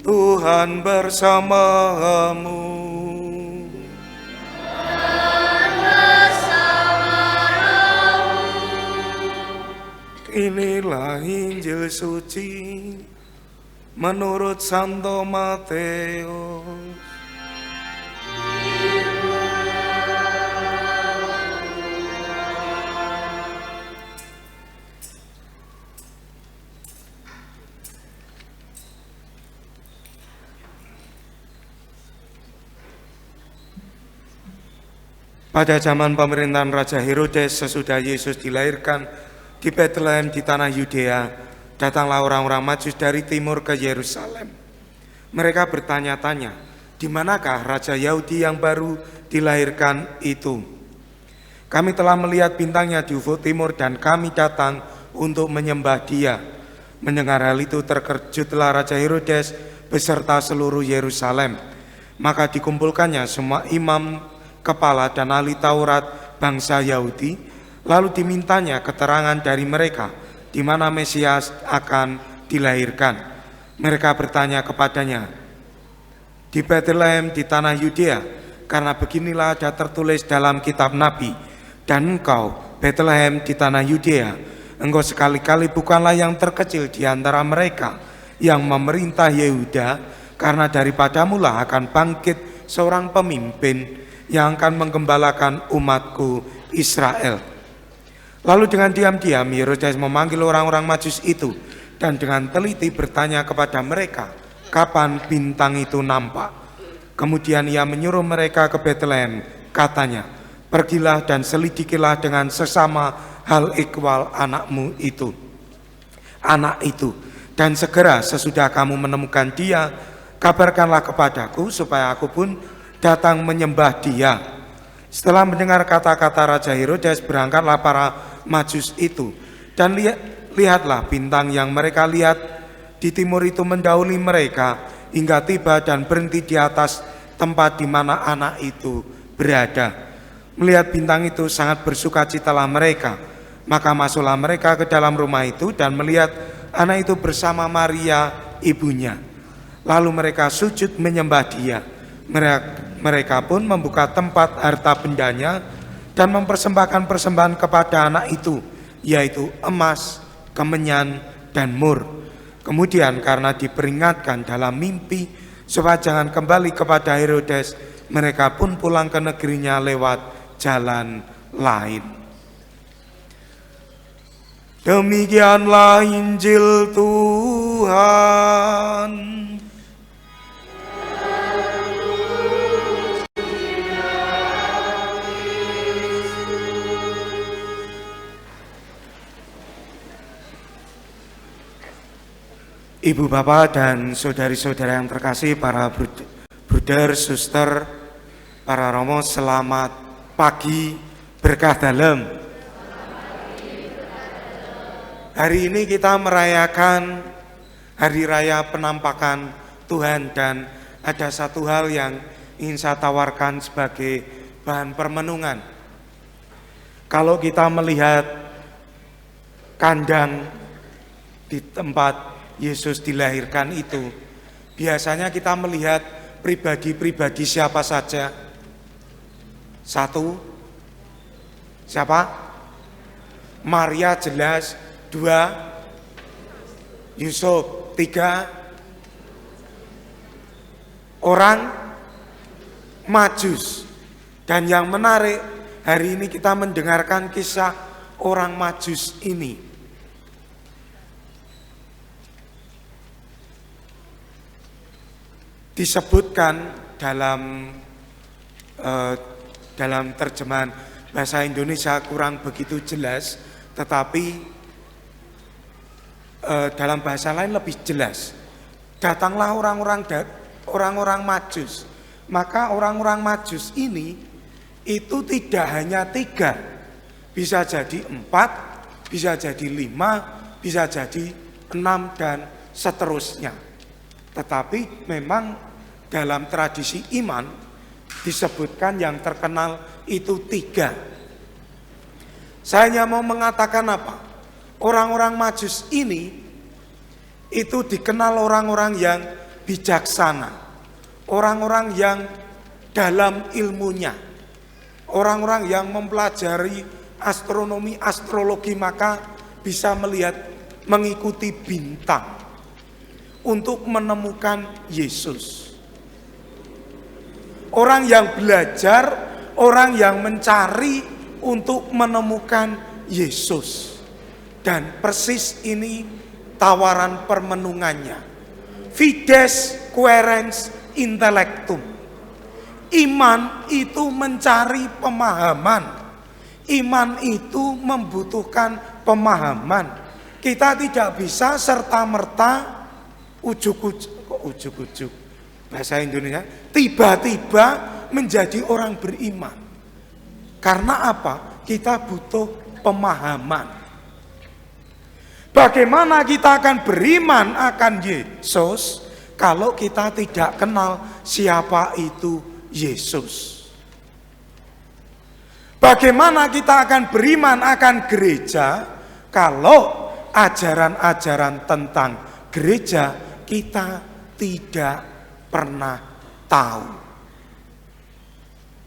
Tuhan bersamamu. Inilah Injil suci menurut Santo Matius. Pada zaman pemerintahan Raja Herodes, sesudah Yesus dilahirkan di Bethlehem di tanah Yudea, datanglah orang-orang Majus dari timur ke Yerusalem. Mereka bertanya-tanya, di manakah Raja Yahudi yang baru dilahirkan itu? Kami telah melihat bintangnya di ufuk timur dan kami datang untuk menyembah Dia. Mendengar hal itu terkejutlah Raja Herodes beserta seluruh Yerusalem. Maka dikumpulkannya semua imam, kepala dan ahli Taurat bangsa Yahudi, lalu dimintanya keterangan dari mereka di mana Mesias akan dilahirkan. Mereka bertanya kepadanya, di Bethlehem di tanah Yudea, karena beginilah ada tertulis dalam kitab Nabi, dan engkau Bethlehem di tanah Yudea, engkau sekali-kali bukanlah yang terkecil di antara mereka yang memerintah Yehuda, karena daripadamulah akan bangkit seorang pemimpin yang akan menggembalakan umatku Israel. Lalu dengan diam-diam Herodes memanggil orang-orang Majus itu dan dengan teliti bertanya kepada mereka kapan bintang itu nampak. Kemudian ia menyuruh mereka ke Bethlehem, katanya, pergilah dan selidikilah dengan sesama hal ikhwal anak itu, dan segera sesudah kamu menemukan dia, kabarkanlah kepadaku supaya aku pun datang menyembah Dia. Setelah mendengar kata-kata Raja Herodes, berangkatlah para Majus itu, dan lihatlah bintang yang mereka lihat di timur itu mendahului mereka hingga tiba dan berhenti di atas tempat di mana anak itu berada. Melihat bintang itu sangat bersukacitalah mereka. Maka masuklah mereka ke dalam rumah itu dan melihat anak itu bersama Maria ibunya. Lalu mereka sujud menyembah Dia. Mereka pun membuka tempat harta bendanya dan mempersembahkan persembahan kepada anak itu, yaitu emas, kemenyan, dan mur. Kemudian karena diperingatkan dalam mimpi supaya jangan kembali kepada Herodes, mereka pun pulang ke negerinya lewat jalan lain. Demikianlah Injil Tuhan. Ibu bapak dan saudari-saudara yang terkasih, para bruder, suster, para romo, selamat pagi, berkah dalam. Hari ini kita merayakan hari raya penampakan Tuhan, dan ada satu hal yang ingin saya tawarkan sebagai bahan permenungan. Kalau kita melihat kandang di tempat Yesus dilahirkan itu, biasanya kita melihat pribadi-pribadi siapa saja. Satu, siapa? Maria jelas. Dua, Yusuf. Tiga, orang Majus. Dan yang menarik, hari ini kita mendengarkan kisah orang Majus ini. Disebutkan dalam terjemahan bahasa Indonesia kurang begitu jelas, tetapi dalam bahasa lain lebih jelas. Datanglah orang-orang Majus. Maka orang-orang Majus ini itu tidak hanya 3, bisa jadi 4, bisa jadi 5, bisa jadi 6 dan seterusnya. Tetapi memang dalam tradisi iman disebutkan yang terkenal itu 3. Saya hanya mau mengatakan apa? Orang-orang Majus ini itu dikenal orang-orang yang bijaksana, orang-orang yang dalam ilmunya, orang-orang yang mempelajari astronomi, astrologi, maka bisa melihat, mengikuti bintang untuk menemukan Yesus. Orang yang belajar, orang yang mencari untuk menemukan Yesus. Dan persis ini tawaran permenungannya. Fides quaerens intellectum. Iman itu mencari pemahaman. Iman itu membutuhkan pemahaman. Kita tidak bisa serta-merta ujuk-ujuk bahasa Indonesia, tiba-tiba menjadi orang beriman. Karena apa? Kita butuh pemahaman. Bagaimana kita akan beriman akan Yesus kalau kita tidak kenal siapa itu Yesus? Bagaimana kita akan beriman akan gereja kalau ajaran-ajaran tentang gereja kita tidak pernah tahu?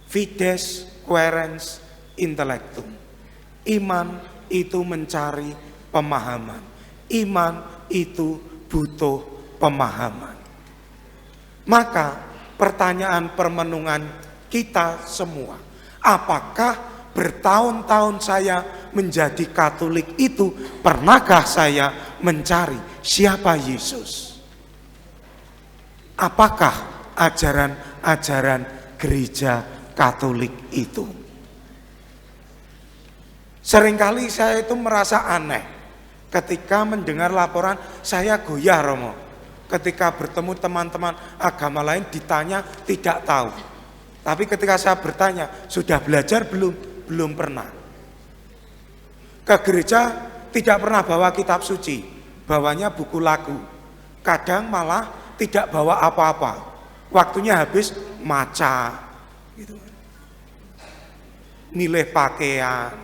Fides quaerens intellectum. Iman itu mencari pemahaman. Iman itu butuh pemahaman. Maka pertanyaan permenungan kita semua, apakah bertahun-tahun saya menjadi Katolik itu, pernahkah saya mencari siapa Yesus? Apakah ajaran-ajaran gereja Katolik itu? Seringkali saya itu merasa aneh ketika mendengar laporan, saya goyah Romo. Ketika bertemu teman-teman agama lain ditanya tidak tahu. Tapi ketika saya bertanya, sudah belajar belum? Belum pernah. Ke gereja tidak pernah bawa kitab suci, bawanya buku lagu. Kadang malah tidak bawa apa-apa. Waktunya habis maca, gitu. Milih pakaian,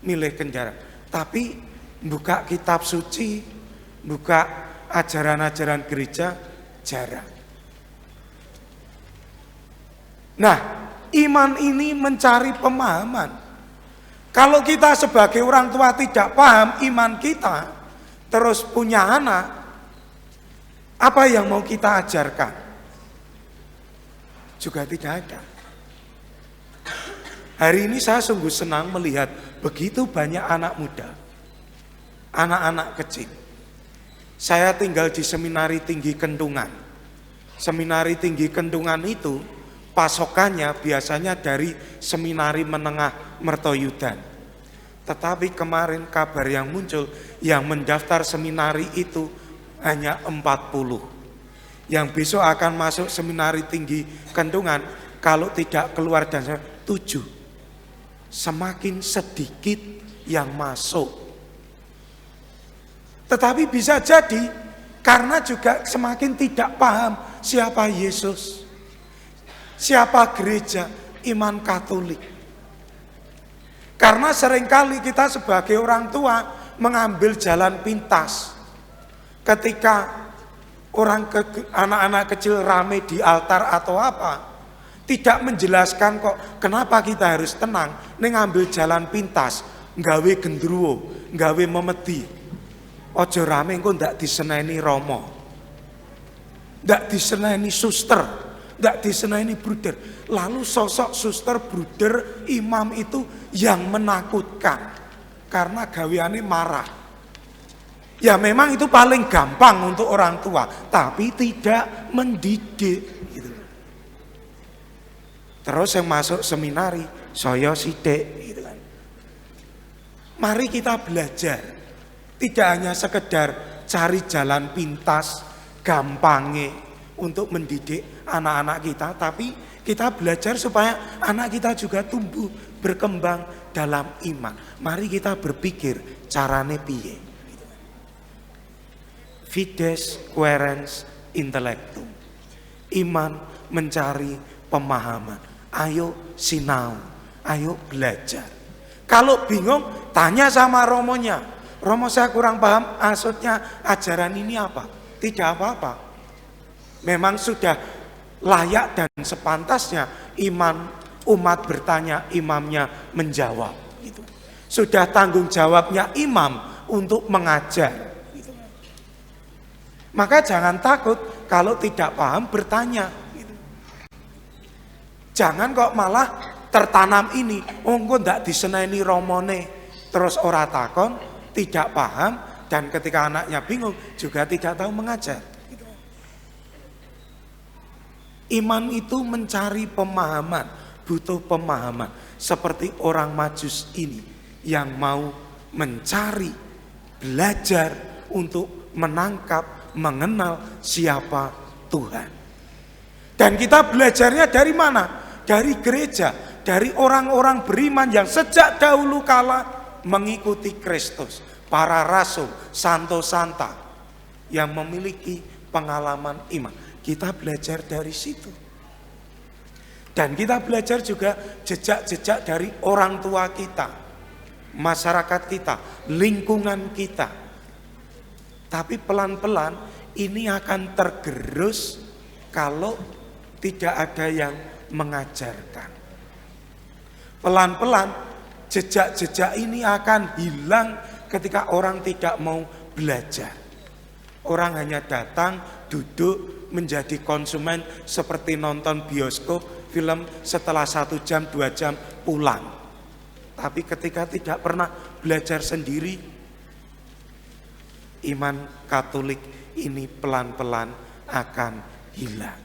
milih kendaraan. Tapi buka kitab suci, buka ajaran-ajaran gereja, jarang. Nah, iman ini mencari pemahaman. Kalau kita sebagai orang tua tidak paham iman kita, terus punya anak, apa yang mau kita ajarkan? Juga tidak ada. Hari ini saya sungguh senang melihat begitu banyak anak muda, anak-anak kecil. Saya tinggal di Seminari Tinggi Kendungan. Seminari Tinggi Kendungan itu pasokannya biasanya dari Seminari Menengah Mertoyudan. Tetapi kemarin kabar yang muncul, yang mendaftar seminari itu hanya 40. Yang besok akan masuk Seminari Tinggi Kendungan, kalau tidak keluar dan 7. Semakin sedikit yang masuk. Tetapi bisa jadi karena juga semakin tidak paham siapa Yesus, siapa gereja, iman Katolik. Karena seringkali kita sebagai orang tua mengambil jalan pintas. Ketika anak-anak kecil rame di altar atau apa, tidak menjelaskan kok kenapa kita harus tenang, ngambil jalan pintas, nggawe gendruwo, nggawe memedi. Ojo rame engko ndak diseneni romo, ndak diseneni suster, ndak diseneni bruder. Lalu sosok suster, bruder, imam itu yang menakutkan karena gaweane marah. Ya memang itu paling gampang untuk orang tua, tapi tidak mendidik gitu. Terus yang masuk seminari saya sithik gitu kan. Mari kita belajar. Tidak hanya sekedar cari jalan pintas, gampangnya untuk mendidik anak-anak kita, tapi kita belajar supaya anak kita juga tumbuh, berkembang dalam iman. Mari kita berpikir carane piye. Fides quaerens intellectum. Iman mencari pemahaman. Ayo sinau, ayo belajar. Kalau bingung, tanya sama romonya. Romo, saya kurang paham maksudnya ajaran ini apa? Tidak apa-apa. Memang sudah layak dan sepantasnya umat bertanya, imamnya menjawab. Gitu. Sudah tanggung jawabnya imam untuk mengajar. Gitu. Maka jangan takut kalau tidak paham bertanya. Gitu. Jangan kok malah tertanam ini, engko ndak diseneni romone, terus ora takon, tidak paham, dan ketika anaknya bingung juga tidak tahu mengajar. Iman itu mencari pemahaman, butuh pemahaman. Seperti orang Majus ini yang mau mencari, belajar untuk menangkap, mengenal siapa Tuhan. Dan kita belajarnya dari mana? Dari gereja, dari orang-orang beriman yang sejak dahulu kala mengikuti Kristus. Para rasul, santo-santa yang memiliki pengalaman iman. Kita belajar dari situ. Dan kita belajar juga jejak-jejak dari orang tua kita, masyarakat kita, lingkungan kita. Tapi pelan-pelan ini akan tergerus kalau tidak ada yang mengajarkan. Pelan-pelan jejak-jejak ini akan hilang ketika orang tidak mau belajar. Orang hanya datang, duduk, menjadi konsumen seperti nonton bioskop, film setelah 1 jam, 2 jam pulang. Tapi ketika tidak pernah belajar sendiri, iman Katolik ini pelan-pelan akan hilang.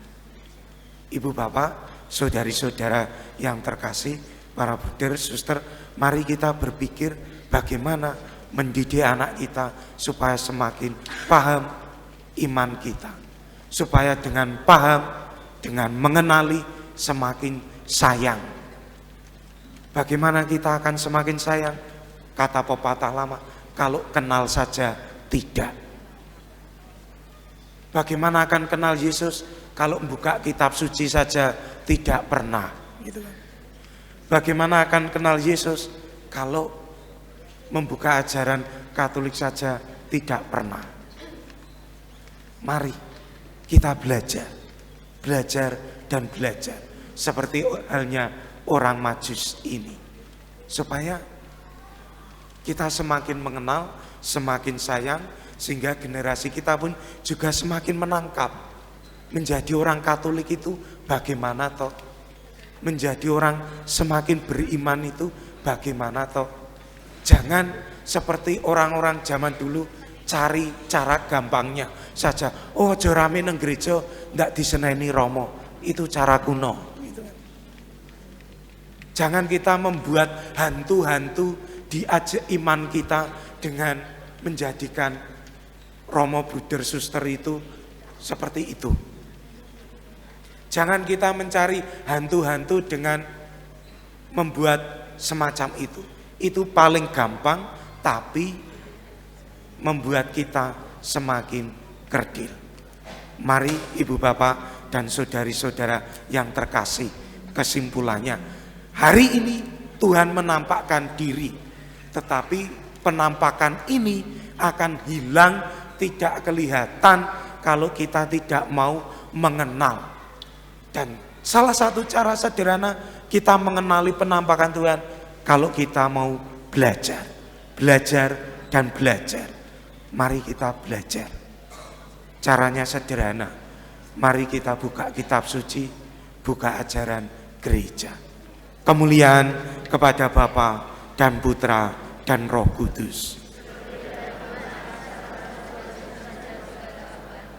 Ibu bapak, saudari-saudara yang terkasih, para bruder, suster, mari kita berpikir bagaimana mendidik anak kita supaya semakin paham iman kita. Supaya dengan paham, dengan mengenali, semakin sayang. Bagaimana kita akan semakin sayang? Kata pepatah lama, kalau kenal saja tidak. Bagaimana akan kenal Yesus? Kalau membuka kitab suci saja tidak pernah. Bagaimana akan kenal Yesus? Kalau membuka ajaran Katolik saja tidak pernah. Mari kita belajar dan belajar seperti halnya orang Majus ini, supaya kita semakin mengenal, semakin sayang, sehingga generasi kita pun juga semakin menangkap menjadi orang Katolik itu bagaimana toh, menjadi orang semakin beriman itu bagaimana toh. Jangan seperti orang-orang zaman dulu cari cara gampangnya saja. Oh, aja rame nang gereja ndak diseneni romo. Itu cara kuno. Jangan kita membuat hantu-hantu di iman kita dengan menjadikan romo, bruder, suster itu seperti itu. Jangan kita mencari hantu-hantu dengan membuat semacam itu. Itu paling gampang, tapi membuat kita semakin kerdil. Mari ibu bapak dan saudari-saudara yang terkasih, kesimpulannya, hari ini Tuhan menampakkan diri, tetapi penampakan ini akan hilang, tidak kelihatan kalau kita tidak mau mengenal. Dan salah satu cara sederhana kita mengenali penampakan Tuhan, kalau kita mau belajar dan belajar. Mari kita belajar. Caranya sederhana. Mari kita buka kitab suci, buka ajaran gereja. Kemuliaan kepada Bapa dan Putra dan Roh Kudus.